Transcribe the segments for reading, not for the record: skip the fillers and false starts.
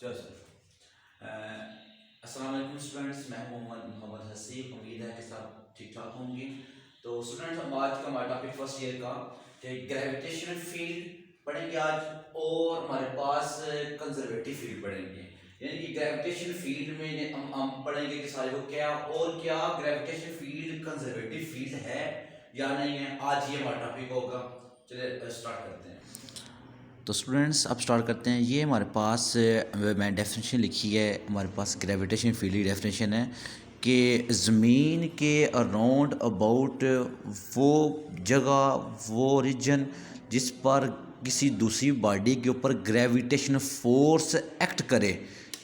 चलो अस्सलाम वालेकुम स्टूडेंट्स, मैं मोहम्मद हसीब। उम्मीद है कि सब ठीक ठाक होंगे। तो स्टूडेंट्स, हम आज का हमारा टॉपिक फर्स्ट ईयर का कि ग्रेविटेशनल फील्ड पढ़ेंगे आज, और हमारे पास कंजर्वेटिव फील्ड पढ़ेंगे। यानी कि ग्रेविटेशनल फील्ड में हम पढ़ेंगे कि सारे को क्या और क्या ग्रेविटेशनल फील्ड कंजर्वेटिव फील्ड है या नहीं है। आज ये हमारा टॉपिक होगा। चलिए स्टार्ट करते हैं। तो स्टूडेंट्स अब स्टार्ट करते हैं। ये हमारे पास मैं डेफिनेशन लिखी है। हमारे पास ग्रेविटेशन फील्ड की डेफिनेशन है कि ज़मीन के अराउंड अबाउट वो जगह, वो रीजन जिस पर किसी दूसरी बॉडी के ऊपर ग्रेविटेशन फोर्स एक्ट करे,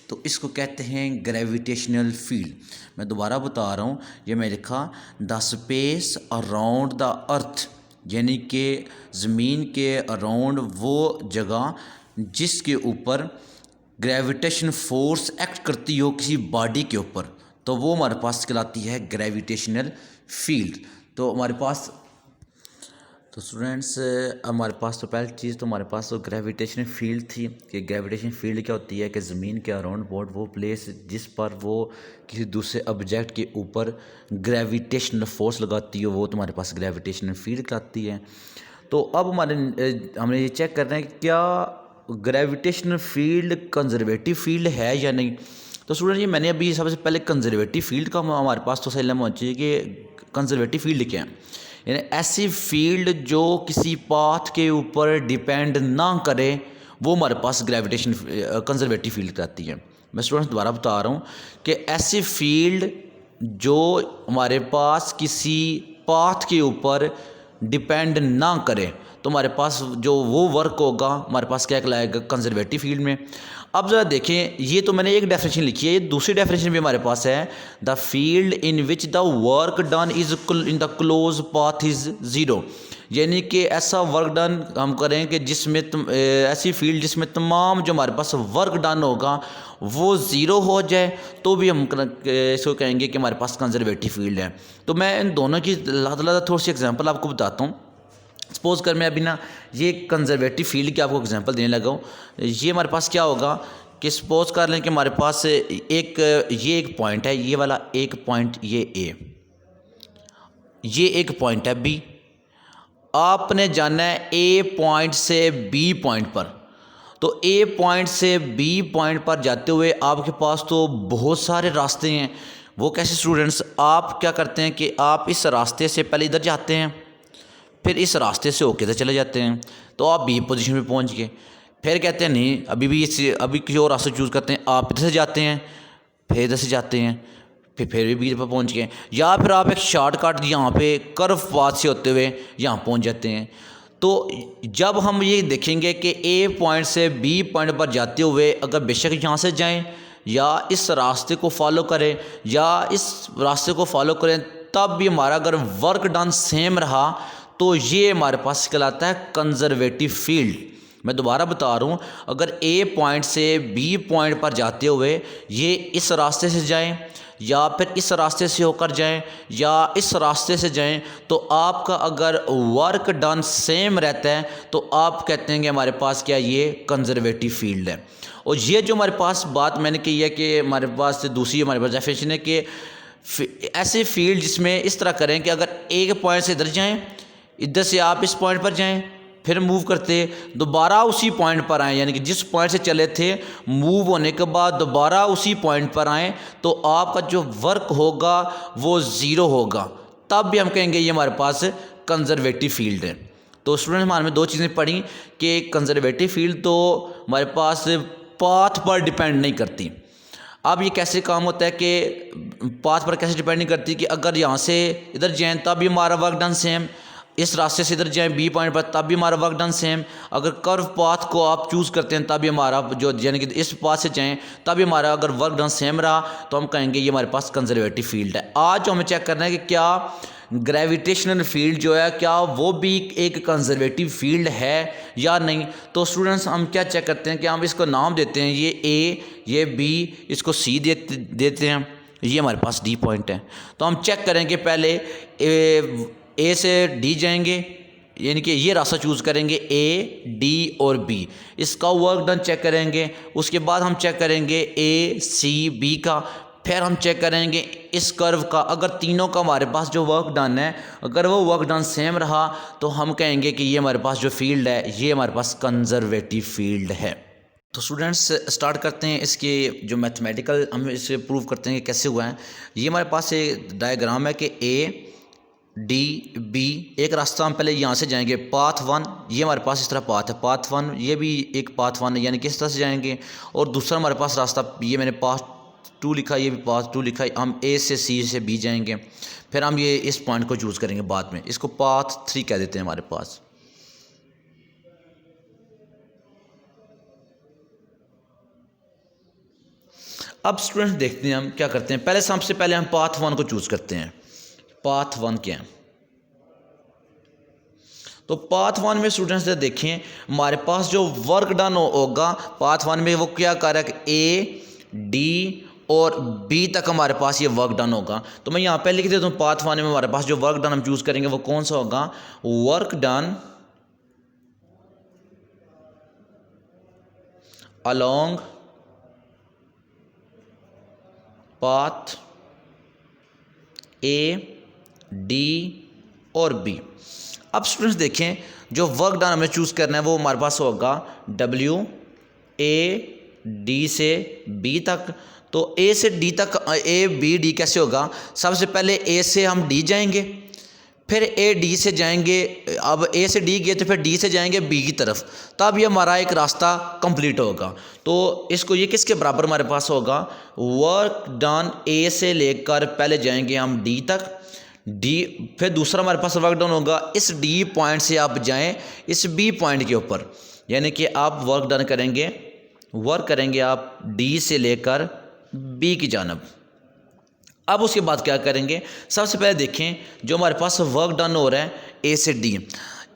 तो इसको कहते हैं ग्रेविटेशनल फील्ड। मैं दोबारा बता रहा हूँ, ये मैं लिखा the space around the earth, यानी कि ज़मीन के अराउंड वो जगह जिसके ऊपर ग्रेविटेशन फोर्स एक्ट करती हो किसी बॉडी के ऊपर, तो वो हमारे पास कहलाती है ग्रेविटेशनल फील्ड। तो हमारे पास तो स्टूडेंट्स हमारे पास तो पहली चीज़ तो हमारे पास तो ग्रेविटेशनल फील्ड थी कि ग्रेविटेशन फील्ड क्या होती है कि ज़मीन के अराउंड अबाउट वो प्लेस जिस पर वो किसी दूसरे ऑब्जेक्ट के ऊपर ग्रेविटेशनल फोर्स लगाती हो, वो तुम्हारे पास ग्रेविटेशनल फील्ड कहलाती है। तो अब हमने ये चेक कर रहे हैं कि क्या ग्रेविटेशनल फील्ड कंजर्वेटिव फील्ड है या नहीं। तो स्टूडेंट ये मैंने अभी सबसे पहले कंजर्वेटिव फील्ड का हमारे पास तो सही होना चाहिए कि कंजर्वेटिव फील्ड क्या है। यानी ऐसी फील्ड जो किसी पाथ के ऊपर डिपेंड ना करे, वो हमारे पास ग्रेविटेशन कंजर्वेटिव फील्ड कहती है। मैं स्टूडेंट्स दोबारा बता रहा हूँ कि ऐसी फील्ड जो हमारे पास किसी पाथ के ऊपर डिपेंड ना करे, तो हमारे पास जो वो वर्क होगा हमारे पास क्या कहलाएगा कंजर्वेटिव फील्ड में। अब ज़रा देखें, ये तो मैंने एक डेफिनेशन लिखी है, ये दूसरी डेफिनेशन भी हमारे पास है। The field in which the work done is in the close path is zero, यानी कि ऐसा वर्क डन हम करें कि जिसमें ऐसी फील्ड जिसमें तमाम जो हमारे पास वर्क डन होगा वो ज़ीरो हो जाए, तो भी हम इसको कहेंगे कि हमारे पास कंजर्वेटिव फील्ड है। तो मैं इन दोनों की थोड़ी सी एग्जांपल आपको बताता हूँ। सपोज़ कर मैं अभी ना ये कंजर्वेटिव फील्ड की आपको एग्जांपल देने लगा हूँ। ये हमारे पास क्या होगा कि सपोज़ कर लें कि हमारे पास ये एक पॉइंट है, ये वाला एक पॉइंट, ये ए, ये एक पॉइंट है बी। आपने जाना है ए पॉइंट से बी पॉइंट पर। तो ए पॉइंट से बी पॉइंट पर जाते हुए आपके पास तो बहुत सारे रास्ते हैं। वो कैसे स्टूडेंट्स, आप क्या करते हैं कि आप इस रास्ते से पहले इधर जाते हैं, फिर इस रास्ते से होके इधर चले जाते हैं, तो आप बी पोजीशन पे पहुंच गए। फिर कहते हैं नहीं, अभी किसी और रास्ते चूज़ करते हैं, आप इधर से जाते हैं, फिर इधर से जाते हैं, फिर भी बी पर पहुंच गए। या फिर आप एक शॉर्टकट यहाँ पे कर्व पाथ से होते हुए यहाँ पहुंच जाते हैं। तो जब हम ये देखेंगे कि ए पॉइंट से बी पॉइंट पर जाते हुए अगर बेशक यहाँ से जाएं या इस रास्ते को फॉलो करें या इस रास्ते को फॉलो करें, तब भी हमारा अगर वर्क डन सेम रहा, तो ये हमारे पास कहलाता है कंजर्वेटिव फील्ड। मैं दोबारा बता रहा हूँ, अगर ए पॉइंट से बी पॉइंट पर जाते हुए ये इस रास्ते से जाएं या फिर इस रास्ते से होकर जाएं या इस रास्ते से जाएं, तो आपका अगर वर्क डन सेम रहता है, तो आप कहते हैं कि हमारे पास क्या ये कंजर्वेटिव फील्ड है। और ये जो हमारे पास बात मैंने की है कि हमारे पास दूसरी हमारे पास डेफिनेशन है कि ऐसी फील्ड जिसमें इस तरह करें कि अगर एक पॉइंट से इधर जाएं, इधर से आप इस पॉइंट पर जाएं, फिर मूव करते दोबारा उसी पॉइंट पर आएँ, यानी कि जिस पॉइंट से चले थे मूव होने के बाद दोबारा उसी पॉइंट पर आएँ, तो आपका जो वर्क होगा वो ज़ीरो होगा। तब भी हम कहेंगे ये हमारे पास कंजर्वेटिव फील्ड है। तो स्टूडेंट हमारे में दो चीज़ें पढ़ी कि कंजर्वेटिव फील्ड तो हमारे पास पाथ पर डिपेंड नहीं करती। अब ये कैसे काम होता है कि पाथ पर कैसे डिपेंड नहीं करती कि अगर यहाँ से इधर जाएँ तब भी हमारा वर्क डन सेम, इस रास्ते से इधर जाएं बी पॉइंट पर तब भी हमारा वर्क डन सेम, अगर कर्व पाथ को आप चूज़ करते हैं तब भी हमारा जो यानी कि इस पाथ से जाएं तब भी हमारा अगर वर्क डन सेम रहा, तो हम कहेंगे ये हमारे पास कंजर्वेटिव फील्ड है। आज जो हमें चेक करना है कि क्या ग्रेविटेशनल फील्ड जो है क्या वो भी एक कंजर्वेटिव फील्ड है या नहीं। तो स्टूडेंट्स हम क्या चेक करते हैं कि हम इसको नाम देते हैं, ये ए, ये बी, इसको सी देते हैं, ये हमारे पास डी पॉइंट है। तो हम चेक करेंगे पहले ए से डी जाएंगे, यानी कि ये रास्ता चूज़ करेंगे ए, डी और बी, इसका वर्क डन चेक करेंगे। उसके बाद हम चेक करेंगे ए, सी, बी का, फिर हम चेक करेंगे इस कर्व का। अगर तीनों का हमारे पास जो वर्क डन है, अगर वो वर्क डन सेम रहा तो हम कहेंगे कि ये हमारे पास जो फील्ड है ये हमारे पास कंजर्वेटिव फील्ड है। तो स्टूडेंट्स स्टार्ट करते हैं इसके जो मैथमेटिकल, हम इसे प्रूव करते हैं कि कैसे हुआ है। ये हमारे पास एक डायग्राम है कि ए, डी, बी, एक रास्ता हम पहले यहाँ से जाएंगे पाथ 1, ये हमारे पास इस तरह पाथ है पाथ 1, ये भी एक पाथ 1 है, यानी किस तरह से जाएंगे। और दूसरा हमारे पास रास्ता, ये मैंने पाथ 2 लिखा, ये भी पाथ 2 लिखा है, हम ए से सी से बी जाएंगे। फिर हम ये इस पॉइंट को चूज़ करेंगे बाद में, इसको पाथ 3 कह देते हैं हमारे पास। अब स्टूडेंट्स देखते हैं हम क्या करते हैं। पहले सबसे पहले हम पाथ 1 को चूज़ करते हैं। पाथ 1 क्या है? तो पाथ 1 में स्टूडेंट्स देखें हमारे पास जो वर्क डन होगा पाथ 1 में, वो क्या कर रहा है कि ए, डी और बी तक हमारे पास ये वर्क डन होगा। तो मैं यहाँ पे लिख देता हूँ पाथ 1 में हमारे पास जो वर्क डन हम चूज़ करेंगे वो कौन सा होगा? वर्क डन अलोंग पाथ ए, डी और बी। अब स्टूडेंट्स देखें जो वर्क डन हमें चूज़ करना है वो हमारे पास होगा डब्ल्यू, ए, डी से बी तक। तो ए से डी तक, ए, बी, डी कैसे होगा? सबसे पहले ए से हम डी जाएंगे, फिर ए, डी से जाएंगे। अब ए से डी गए तो फिर डी से जाएंगे बी की तरफ, तब ये हमारा एक रास्ता कंप्लीट होगा। तो इसको ये किसके बराबर हमारे पास होगा? वर्क डन ए से लेकर पहले जाएंगे हम डी तक, डी, फिर दूसरा हमारे पास वर्क डन होगा इस डी पॉइंट से आप जाएं इस बी पॉइंट के ऊपर, यानी कि आप वर्क डन करेंगे, वर्क करेंगे आप डी से लेकर बी की जानब। अब उसके बाद क्या करेंगे? सबसे पहले देखें जो हमारे पास वर्क डन हो रहा है ए से डी,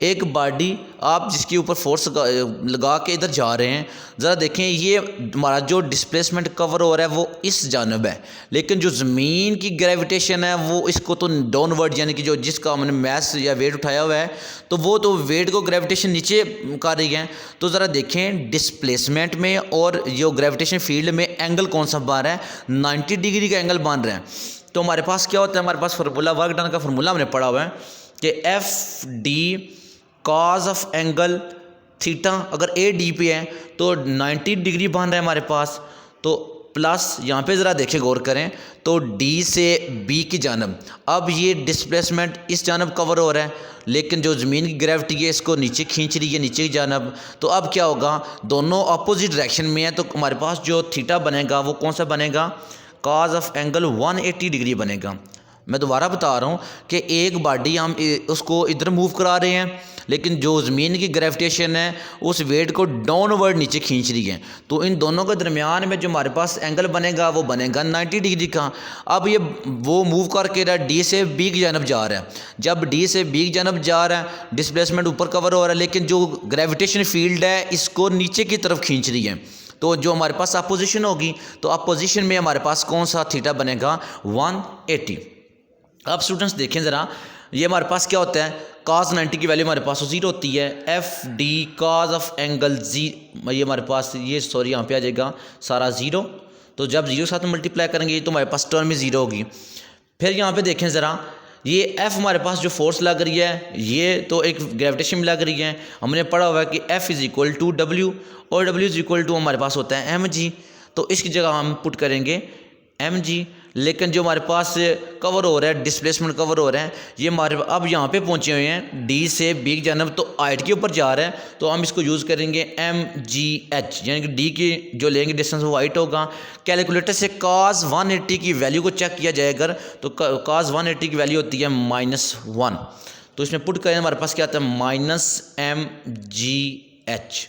एक बॉडी आप जिसके ऊपर फोर्स लगा के इधर जा रहे हैं, ज़रा देखें ये हमारा जो डिस्प्लेसमेंट कवर हो रहा है वो इस जानब है, लेकिन जो ज़मीन की ग्रेविटेशन है वो इसको तो डाउनवर्ड, यानी कि जो जिसका हमने मैस या वेट उठाया हुआ है तो वो तो वेट को ग्रेविटेशन नीचे कर रही है। तो ज़रा देखें डिस्प्लेसमेंट में और जो ग्रेविटेशन फील्ड में एंगल कौन सा बन रहा है? 90 डिग्री का एंगल बन रहा है। तो हमारे पास क्या होता है? हमारे पास फार्मूला, वर्क डन का फार्मूला हमने पढ़ा हुआ है कि F D cause of angle theta, अगर ए डी पे है तो 90 डिग्री बन रहा है हमारे पास, तो प्लस यहाँ पे ज़रा देखें गौर करें तो डी से बी की जानब। अब ये डिस्प्लेसमेंट इस जानब कवर हो रहा है, लेकिन जो ज़मीन की ग्रेविटी है इसको नीचे खींच रही है नीचे की जानब। तो अब क्या होगा? दोनों अपोजिट डायरेक्शन में है, तो हमारे पास जो थीटा बनेगा वो कौन सा बनेगा? कॉज ऑफ एंगल 180 डिग्री बनेगा। मैं दोबारा बता रहा हूँ कि एक बॉडी हम उसको इधर मूव करा रहे हैं, लेकिन जो ज़मीन की ग्रेविटेशन है उस वेट को डाउनवर्ड नीचे खींच रही है, तो इन दोनों के दरमियान में जो हमारे पास एंगल बनेगा वो बनेगा 90 डिग्री का। अब ये वो मूव करके डी से बी की जानब जा रहा है, जब डी से बी की जानब जा रहा है डिस्प्लेसमेंट ऊपर कवर हो रहा है, लेकिन जो ग्रेविटेशन फील्ड है इसको नीचे की तरफ खींच रही है। तो जो हमारे पास अपोजिशन होगी तो अपोजिशन में हमारे पास कौन सा थीटा बनेगा? 180। अब स्टूडेंट्स देखें ज़रा, ये हमारे पास क्या होता है? cos 90 की वैल्यू हमारे पास 0 होती है, F D cos of angle G, ये हमारे पास ये सॉरी यहाँ पे आ जाएगा सारा 0, तो जब 0 साथ मल्टीप्लाई करेंगे तो हमारे पास टर्म में 0 होगी। फिर यहाँ पे देखें ज़रा, ये एफ हमारे पास जो फोर्स लग रही है ये तो एक ग्रेविटेशन में लग रही है, हमने पढ़ा हुआ है कि F is equal to W, और डब्ल्यू इज़ इक्वल टू हमारे पास होता है एम जी, तो इसकी जगह हम पुट करेंगे एम जी। लेकिन जो हमारे पास कवर हो रहा है डिस्प्लेसमेंट कवर हो रहा है ये हमारे अब यहाँ पे पहुँचे हुए हैं डी से बी की जानब, तो हाइट के ऊपर जा रहा है, तो हम इसको यूज़ करेंगे एम जी एच, यानी कि डी की जो लेंगे डिस्टेंस वो हाइट होगा। कैलकुलेटर से cos 180 की वैल्यू को चेक किया जाएगा तो cos 180 की वैल्यू होती है -1, तो इसमें पुट करें हमारे पास क्या आता है? -mgh।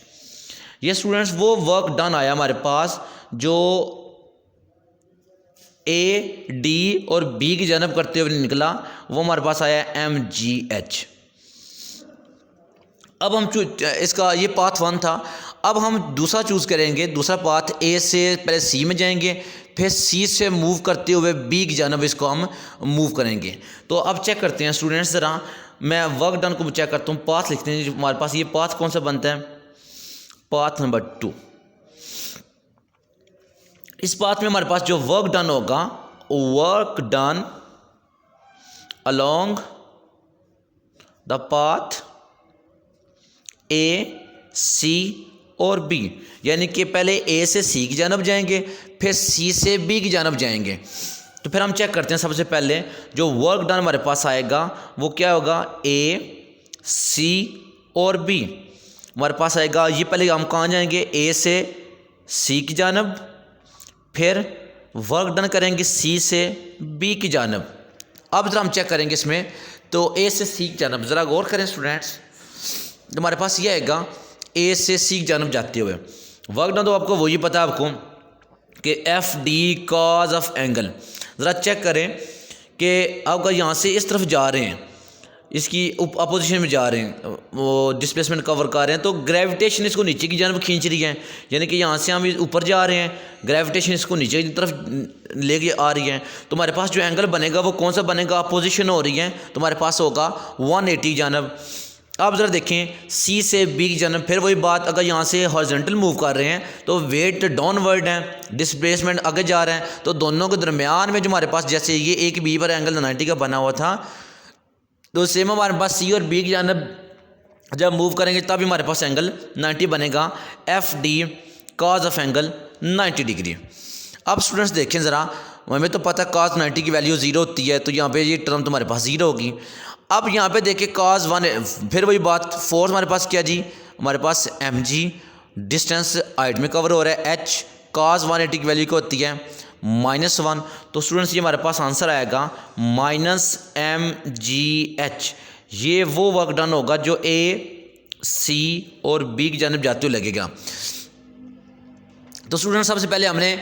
ये स्टूडेंट्स वो वर्क डन आया हमारे पास जो ए डी और बी की जानब करते हुए निकला, वो हमारे पास आया mgh। अब हम इसका ये पाथ 1 था, अब हम दूसरा चूज़ करेंगे, दूसरा पाथ ए से पहले सी में जाएंगे, फिर सी से मूव करते हुए बी की जानब इसको हम मूव करेंगे। तो अब चेक करते हैं स्टूडेंट्स ज़रा, मैं वर्क डन को चेक करता हूँ, पाथ लिखते हैं हमारे पास। ये पाथ कौन सा बनता है? Path number 2। इस पाथ में हमारे पास जो वर्क डन होगा, work done along the path A, C और बी, यानी कि पहले ए से सी की जानब जाएंगे, फिर सी से बी की जानब जाएंगे। तो फिर हम चेक करते हैं। सबसे पहले जो वर्क डन हमारे पास आएगा वो क्या होगा? ए, सी और बी हमारे पास आएगा। ये पहले हम कहाँ जाएंगे? ए से सी की जानब, फिर वर्क डन करेंगे सी से बी की जानब। अब ज़रा हम चेक करेंगे इसमें, तो ए से सी की जानब ज़रा गौर करें स्टूडेंट्स। तो हमारे पास ये आएगा ए से सी की जानब जाते हुए वर्क डन। तो आपको वही पता है आपको कि F D cause of angle. ज़रा चेक करें कि आपका यहाँ से इस तरफ जा रहे हैं, इसकी अपोजिशन में जा रहे हैं, वो डिस्प्लेसमेंट कवर कर रहे हैं, तो ग्रेविटेशन इसको नीचे की जानब खींच रही है। यानी कि यहाँ से हम ऊपर जा रहे हैं, ग्रेविटेशन इसको नीचे की तरफ लेके आ रही है। तो हमारे पास जो एंगल बनेगा वो कौन सा बनेगा? अपोजिशन हो रही है, तो हमारे पास होगा 180 जानब। अब ज़रा देखें सी से बी की जानब, फिर वही बात, अगर यहाँ से हॉरिजॉन्टल मूव कर रहे हैं तो वेट डाउनवर्ड है, डिस्प्लेसमेंट आगे जा रहा है। तो दोनों के दरमियान में जो हमारे पास, जैसे ये एक बी पर एंगल 90 का बना हुआ था, तो सेम हमारे पास सी और बी की जानब जब मूव करेंगे तब हमारे पास एंगल 90 बनेगा। F D cause of angle 90 degree. अब स्टूडेंट्स देखें ज़रा, हमें तो पता है कॉज 90 की वैल्यू 0 होती है, तो यहाँ पे ये टर्म तुम्हारे पास 0 होगी। अब यहाँ पे देखें cos 1, फिर वही बात, फोर्स हमारे पास क्या जी? हमारे पास एम जी, डिस्टेंस हाइट में कवर हो रहा है, एच cos 180 की वैल्यू क्या होती है? -1। तो स्टूडेंट्स ये हमारे पास आंसर आएगा -mgh। ये वो वर्क डन होगा जो ए, सी और बी की जानब जाते हुए लगेगा। तो स्टूडेंट्स सबसे पहले हमने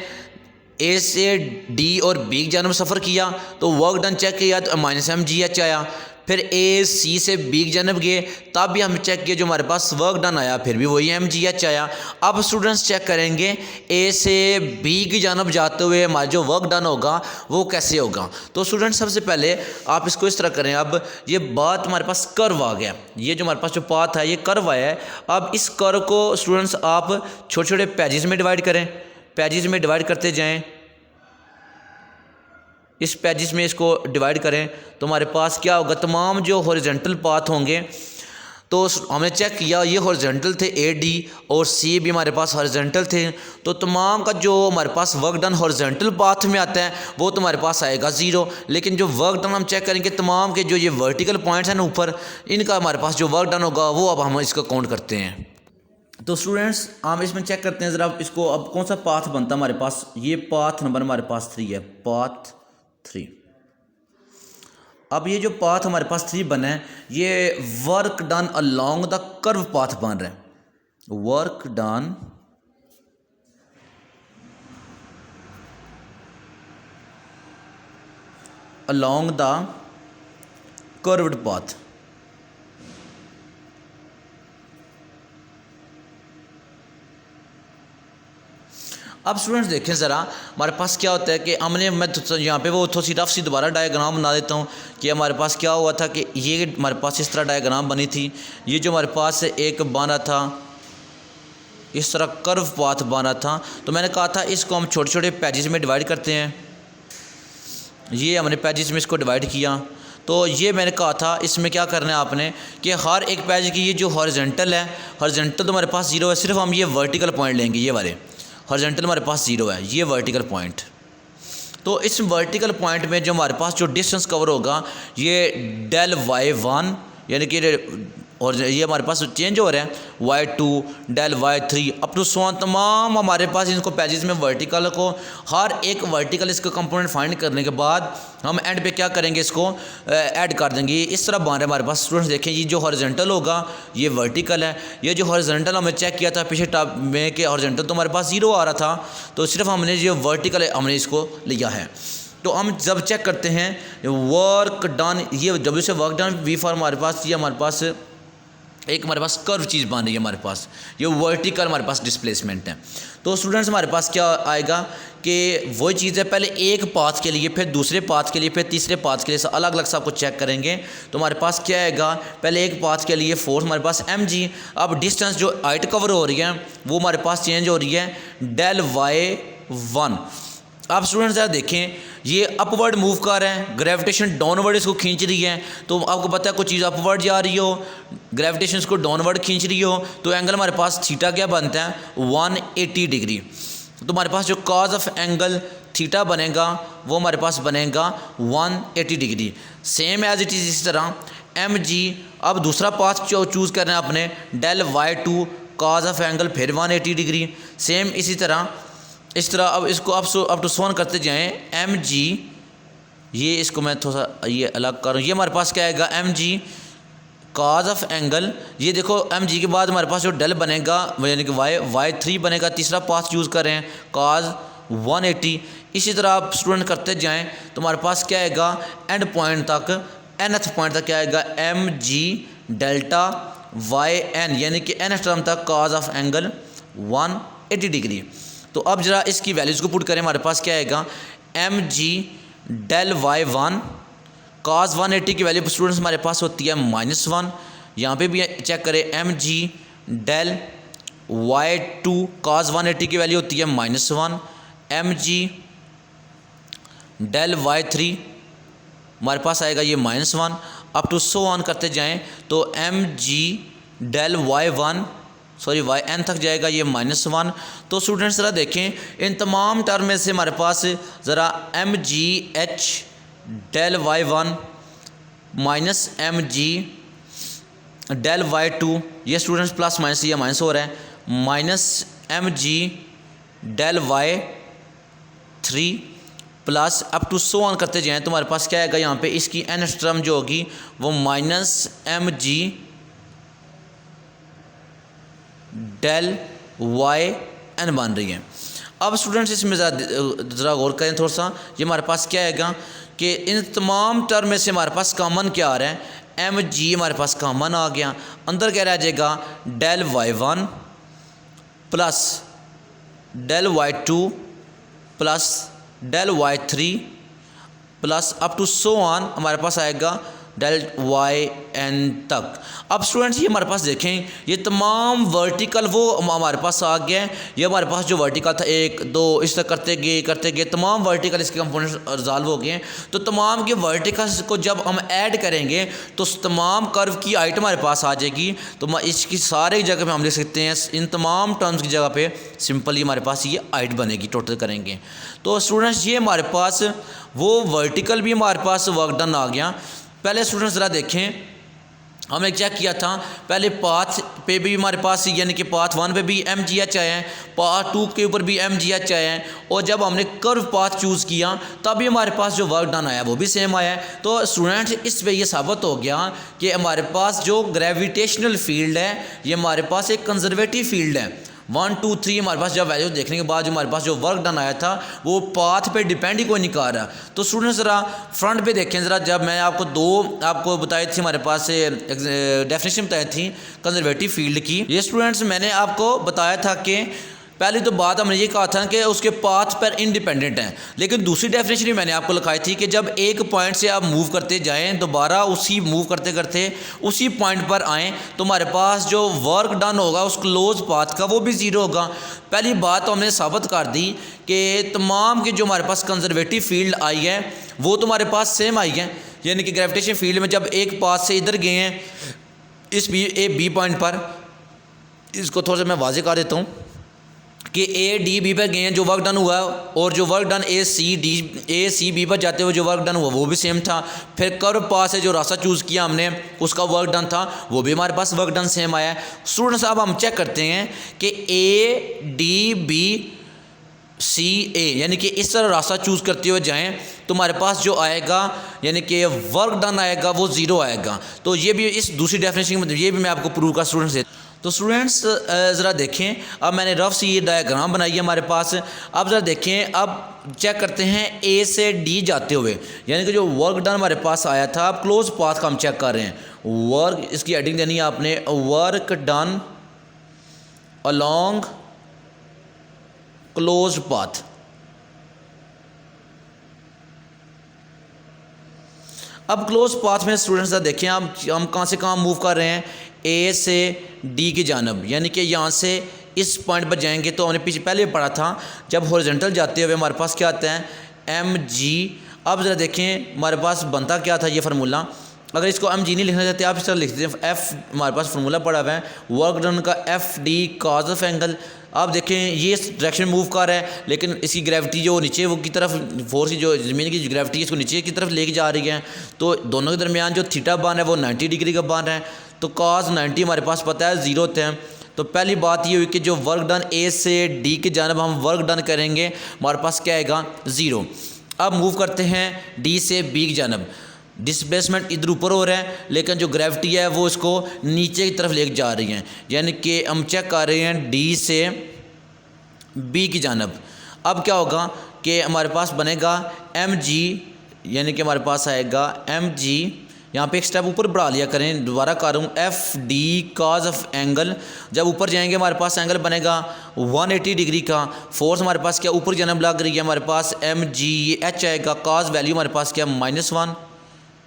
ए से डी और बी की जानब सफ़र किया, तो वर्क डन चेक किया तो -mgh आया। फिर ए सी से बी की जानब गए, तब भी हम चेक किया, जो हमारे पास वर्क डन आया फिर भी वही mgh आया। अब स्टूडेंट्स चेक करेंगे ए से बी की जानब जाते हुए हमारा जो वर्क डन होगा वो कैसे होगा। तो स्टूडेंट्स सबसे पहले आप इसको इस तरह करें। अब ये बात हमारे पास कर्व आ गया, ये जो हमारे पास जो पाथ है ये कर्व आया है। अब इस कर्व को स्टूडेंट्स आप छोटे छोटे पैजेस में डिवाइड करें, पैजेस में डिवाइड करते जाएँ। इस पैजेस में इसको डिवाइड करें तो हमारे पास क्या होगा? तमाम जो हॉरिजॉन्टल पाथ होंगे, तो हमने चेक किया ये हॉरिजॉन्टल थे, ए डी और सी भी हमारे पास हॉरिजॉन्टल थे। तो तमाम का जो हमारे पास वर्क डन हॉरिजॉन्टल पाथ में आता है वो तुम्हारे पास आएगा 0। लेकिन जो वर्क डन हम चेक करेंगे तमाम के जो ये वर्टिकल पॉइंट्स हैं ना ऊपर, इनका हमारे पास जो वर्क डन होगा वो अब हम इसको काउंट करते हैं। तो स्टूडेंट्स हम इसमें चेक करते हैं ज़रा इसको, अब कौन सा पाथ बनता है हमारे पास? ये पाथ नंबर हमारे पास 3 है, पाथ 3। अब ये जो पाथ हमारे पास 3 बना है, ये work done along the curve path बन रहा है। Work done along the curved path. अब स्टूडेंट्स देखें ज़रा, हमारे पास क्या होता है कि हमने, मैं यहाँ पे वो थोड़ी सी रफ सी दोबारा डायग्राम बना देता हूँ कि हमारे पास क्या हुआ था कि ये हमारे पास इस तरह डायग्राम बनी थी। ये जो हमारे पास एक बना था, इस तरह कर्व पाथ बना था, तो मैंने कहा था इसको हम छोटे छोटे पैजेस में डिवाइड करते हैं। ये हमने पैजेस में इसको डिवाइड किया, तो ये मैंने कहा था इसमें क्या करना है आपने कि हर एक पेज की ये जो हॉरिजॉन्टल है, हॉरिजॉन्टल तो हमारे पास 0 है, सिर्फ हम ये वर्टिकल पॉइंट लेंगे। ये वाले हॉरिजॉन्टल हमारे पास 0 है, ये वर्टिकल पॉइंट। तो इस वर्टिकल पॉइंट में जो हमारे पास जो डिस्टेंस कवर होगा ये del y1, यानी कि और ये हमारे पास चेंज हो रहा है y2 del y3 up to सो तमाम हमारे पास इनको पैजेस में वर्टिकल को, हर एक वर्टिकल इसका कंपोनेंट फाइंड करने के बाद हम एंड पे क्या करेंगे, इसको ऐड कर देंगे। इस तरह बन रहा है हमारे पास। स्टूडेंट्स देखें, ये जो हॉरिजॉन्टल होगा ये वर्टिकल है, ये जो हॉरिजॉन्टल हमने चेक किया था पिछले टॉप में कि हॉरिजॉन्टल तो हमारे पास 0 आ रहा था, तो सिर्फ हमने जो वर्टिकल हमने इसको लिया है। तो हम जब चेक करते हैं वर्क डन, ये जब से वर्क डन वी फॉर हमारे पास, ये हमारे पास एक हमारे पास कर्व चीज़ बन रही है, हमारे पास ये वर्टिकल हमारे पास डिस्प्लेसमेंट है। तो स्टूडेंट्स हमारे पास क्या आएगा कि वही चीज़ है, पहले एक पाथ के लिए, फिर दूसरे पाथ के लिए, फिर तीसरे पाथ के लिए अलग अलग सब कुछ चेक करेंगे। तो हमारे पास क्या आएगा, पहले एक पाथ के लिए फोर्स हमारे पास mg। अब डिस्टेंस जो हाइट कवर हो रही है वो हमारे पास चेंज हो रही है del y1। अब स्टूडेंट्स ज़रा देखें, ये अपवर्ड मूव कर रहे हैं, ग्रेविटेशन डाउनवर्ड इसको खींच रही है। तो आपको पता है कोई चीज़ अपवर्ड जा रही हो, ग्रेविटेशन इसको डाउनवर्ड खींच रही हो, तो एंगल हमारे पास थीटा क्या बनता है 180 डिग्री। तो हमारे पास जो कॉज ऑफ एंगल थीटा बनेगा वो हमारे पास बनेगा 180 degree. Same as it is इसी तरह mg। अब दूसरा पाथ चूज़ करना है अपने del y2 cause of angle फिर 180 डिग्री। सेम इसी तरह इस तरह अब इसको अप टू सोन करते जाएं mg। ये इसको मैं थोड़ा सा ये अलग करूँ, ये हमारे पास क्या आएगा mg कॉज ऑफ एंगल। ये देखो mg के बाद हमारे पास जो डेल बनेगा यानी कि y3 बनेगा। तीसरा पाथ यूज़ कर रहे हैं कॉज 180। इसी तरह आप स्टूडेंट करते जाएं तो हमारे पास क्या आएगा एंड पॉइंट तक, nth पॉइंट तक क्या आएगा mg डेल्टा yn यानी कि nth टर्म तक कॉज ऑफ एंगल 180 डिग्री। तो अब ज़रा इसकी वैल्यूज़ को पुट करें, हमारे पास क्या आएगा mg del y1 cos 180 की वैल्यू स्टूडेंट्स हमारे पास होती है -1। यहाँ पे भी चेक करें mg del y2 cos 180 की वैल्यू होती है -1। mg del y3 हमारे पास आएगा ये -1। अप टू सो ऑन करते जाएं तो mg del y1 sorry yn तक जाएगा ये -1। तो स्टूडेंट्स ज़रा देखें इन तमाम टर्म में से हमारे पास ज़रा mgh del y1 minus mg del y2, ये स्टूडेंट्स प्लस माइनस ये माइनस हो रहा है, minus mg del y3 plus up to so on करते जाएँ तो हमारे पास क्या आएगा यहाँ पे इसकी nth टर्म जो होगी वो माइनस mg del yn बन रही है। अब स्टूडेंट्स इसमें ज़रा गौर करें थोड़ा सा, ये हमारे पास क्या आएगा कि इन तमाम टर्म में से हमारे पास कॉमन क्या आ रहा है mg हमारे पास कॉमन आ गया। अंदर क्या रह जाएगा del y1 plus del y2 plus del y3 plus up to so on हमारे पास आएगा del yn तक। अब स्टूडेंट्स ये हमारे पास देखें ये तमाम वर्टिकल वो हमारे पास आ गया है। ये हमारे पास जो वर्टिकल था 1 2 इस तरह करते गए तमाम वर्टिकल इसके कंपोनेंट्स रिजॉल्व हो गए हैं। तो तमाम के वर्टिकल्स को जब हम ऐड करेंगे तो तमाम कर्व की हाइट हमारे पास आ जाएगी। तो इसकी सारे जगह पे हम लिख सकते हैं इन तमाम टर्म्स की जगह पे सिंपली हमारे पास ये हाइट बनेगी टोटल करेंगे। तो स्टूडेंट्स ये हमारे पास वो वर्टिकल भी हमारे पास वर्क डन आ गया। पहले स्टूडेंट्स ज़रा देखें हमने चेक किया था पहले पाथ पे भी हमारे पास यानी कि पाथ 1 पे भी mgh आया है, पाथ 2 के ऊपर भी mgh आया है, और जब हमने कर्व पाथ चूज़ किया तब भी हमारे पास जो वर्क डन आया वो भी सेम आया है। तो स्टूडेंट्स इस पे ये साबित हो गया कि हमारे पास जो ग्रेविटेशनल फील्ड है ये हमारे पास एक कंजर्वेटिव फील्ड है। 1 2 3 हमारे पास जब वैल्यू देखने के बाद जो हमारे पास जो वर्क डन आया था वो पाथ पे डिपेंड ही कोई नहीं कर रहा। तो स्टूडेंट्स ज़रा फ्रंट पे देखें ज़रा, जब मैं आपको बताई थी हमारे पास डेफिनेशन बताई थी कंजर्वेटिव फील्ड की, ये स्टूडेंट्स मैंने आपको बताया था कि पहली तो बात हमने ये कहा था कि उसके पाथ पर इंडिपेंडेंट हैं, लेकिन दूसरी डेफिनेशन भी मैंने आपको लिखाई थी कि जब एक पॉइंट से आप मूव करते जाएं दोबारा उसी मूव करते करते उसी पॉइंट पर आएँ तो हमारे पास जो वर्क डन होगा उस क्लोज पाथ का वो भी ज़ीरो होगा। पहली बात तो हमने साबित कर दी कि तमाम की जो हमारे पास कंजर्वेटिव फील्ड आई है वो तो हमारे पास सेम आई है, यानी कि ग्रेविटेशन फील्ड में जब एक पाथ से इधर गए हैं इस बी पॉइंट पर, इसको थोड़ा सा मैं वाज़े कर देता हूँ कि ए डी बी पर गए हैं जो वर्क डन हुआ, और जो वर्क डन ए सी बी पर जाते हुए जो वर्क डन हुआ वो भी सेम था। फिर कर्व पास से जो रास्ता चूज़ किया हमने उसका वर्क डन था वो भी हमारे पास वर्क डन सेम आया है। स्टूडेंट्स अब हम चेक करते हैं कि ए डी बी सी ए यानी कि इस तरह रास्ता चूज़ करते हुए जाएं तो हमारे पास जो आएगा यानी कि वर्क डन आएगा वो ज़ीरो आएगा। तो ये भी इस दूसरी डेफिनेशन में ये भी मैं आपको प्रूव कर स्टूडेंट्स से। तो स्टूडेंट्स ज़रा देखें अब मैंने रफ सी ये डायग्राम बनाई है हमारे पास। अब ज़रा देखें अब चेक करते हैं ए से डी जाते हुए, यानी कि जो वर्क डन हमारे पास आया था अब क्लोज पाथ का हम चेक कर रहे हैं। वर्क इसकी हेडिंग देनी है आपने work done along close path. अब क्लोज पाथ में स्टूडेंट्स देखें हम कहाँ से कहाँ मूव कर रहे हैं, ए से डी की जानब, यानी कि यहाँ से इस पॉइंट पर जाएंगे तो हमने पीछे पहले पढ़ा था जब हॉरिजॉन्टल जाते हुए हमारे पास क्या आता है एम जी। अब ज़रा देखें हमारे पास बनता क्या था ये फार्मूला, अगर इसको एम जी नहीं लिखना चाहते आप इस तरह लिख देते हैं, एफ हमारे पास फार्मूला पड़ा हुआ है वर्क डन का F D cause of angle. आप देखें ये इस डायरेक्शन मूव कर रहा है लेकिन इसकी ग्रेविटी जो नीचे वो की तरफ फोर्स की जो ज़मीन की ग्रेविटी है इसको नीचे की तरफ लेके जा रही है, तो दोनों के दरमियान जो थीटा बन है वो 90 डिग्री का बन रहा है, तो कॉज 90 हमारे पास पता है 0 होते हैं। तो पहली बात ये हुई कि जो वर्क डन ए से डी की जानब हम वर्क डन करेंगे हमारे पास क्या आएगा 0। अब मूव करते हैं डी से बी की जानब, डिस्प्लेसमेंट इधर ऊपर हो रहा है लेकिन जो ग्रेविटी है वो इसको नीचे की तरफ लेके जा रही है, यानी कि हम चेक कर रहे हैं डी से बी की जानब। अब क्या होगा कि हमारे पास बनेगा एम जी, यानी कि हमारे पास आएगा एम जी, यहाँ पे एक स्टेप ऊपर बढ़ा लिया करें, दोबारा कर रहा हूँ F D cause of angle. जब ऊपर जाएंगे हमारे पास एंगल बनेगा 180 डिग्री का, फोर्स हमारे पास क्या ऊपर जानब लग रही है हमारे पास एम जी, ये एच आएगा, कॉज वैल्यू हमारे पास क्या -1,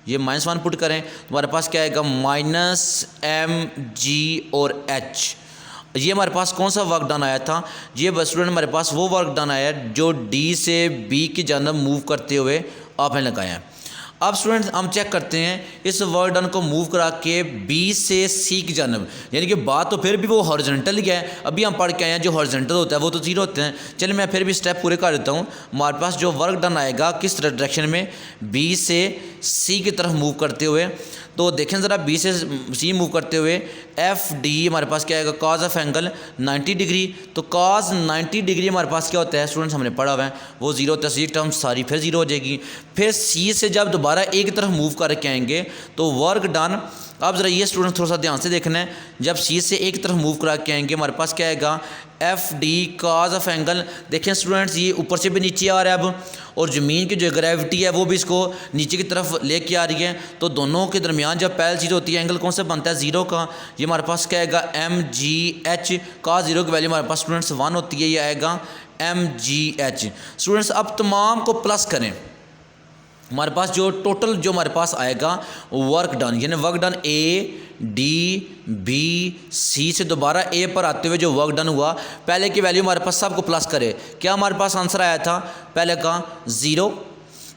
ये -1 पुट करें तो हमारे पास क्या आएगा -mg और h। ये हमारे पास कौन सा वर्क डन आया था, ये स्टूडेंट हमारे पास वो वर्क डन आया जो डी से बी की जानब मूव करते हुए आपने लगाया है। अब स्टूडेंट्स हम चेक करते हैं इस वर्क डन को मूव करा के बी से सी की जानब, यानी कि बात तो फिर भी वो हॉरिजॉन्टल ही है, अभी हम पढ़ के आए हैं जो हॉरिजॉन्टल होता है वो तो 0 होते हैं। चलिए मैं फिर भी स्टेप पूरे कर देता हूँ। हमारे पास जो वर्क डन आएगा किस डायरेक्शन में, बी से सी की तरफ मूव करते हुए, तो देखें ज़रा बी से सी मूव करते हुए एफ डी हमारे पास क्या आएगा कॉज ऑफ एंगल 90 डिग्री, तो कॉज 90 डिग्री हमारे पास क्या होता है स्टूडेंट्स हमने पढ़ा हुआ है वो 0 होता है, सी टर्म सारी फिर 0 हो जाएगी। फिर सी से जब दोबारा एक तरफ मूव करके आएंगे तो वर्क डन, अब ज़रा ये स्टूडेंट थोड़ा सा ध्यान से देखना है, जब सी से एक तरफ मूव करा के आएंगे हमारे पास क्या आएगा F D cause of angle. देखें स्टूडेंट्स ये ऊपर से भी नीचे आ रहा है अब, और ज़मीन की जो ग्रेविटी है वो भी इसको नीचे की तरफ लेके आ रही है, तो दोनों के दरमियान जब पहली चीज़ होती है एंगल कौन सा बनता है 0 का, ये हमारे पास क्या आएगा एम जी एच, कॉस 0 की वैल्यू हमारे पास स्टूडेंट्स 1 होती है, ये आएगा एम जी एच। स्टूडेंट्स अब तमाम को प्लस करें, हमारे पास जो टोटल जो हमारे पास आएगा वर्क डन, यानी work done A D B C से दोबारा ए पर आते हुए जो वर्क डन हुआ, पहले की वैल्यू हमारे पास सबको प्लस करे, क्या हमारे पास आंसर आया था पहले का 0,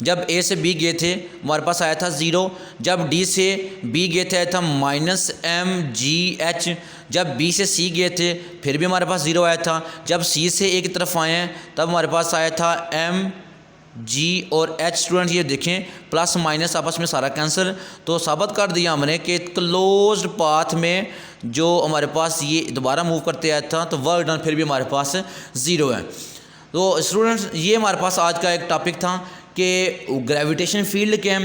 जब ए से बी गए थे हमारे पास आया था 0, जब डी से बी गए थे आया था -mgh, जब बी से सी गए थे फिर भी हमारे पास 0 आया था, जब सी से ए की तरफ आए हैं तब हमारे पास आया था m जी और एच। स्टूडेंट ये देखें प्लस माइनस आपस में सारा कैंसिल, तो साबित कर दिया हमने कि क्लोज्ड पाथ में जो हमारे पास ये दोबारा मूव करते आया था तो वर्क डन फिर भी हमारे पास 0 है। तो स्टूडेंट्स ये हमारे पास आज का एक टॉपिक था कि ग्रेविटेशन फील्ड के,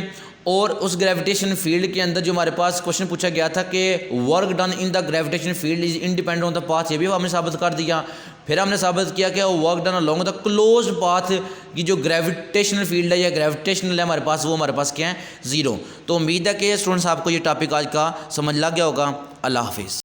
और उस ग्रेविटेशन फील्ड के अंदर जो हमारे पास क्वेश्चन पूछा गया था कि work done in the gravitation field is independent on the path, ये भी हमने साबित कर दिया। फिर हमने साबित किया कि work done along the closed path की जो ग्रेविटेशनल फील्ड है या ग्रेविटेशनल है हमारे पास, वो हमारे पास क्या है 0। तो उम्मीद है कि स्टूडेंट्स आपको ये टॉपिक आज का समझ लग गया होगा। अल्लाह हाफिज़।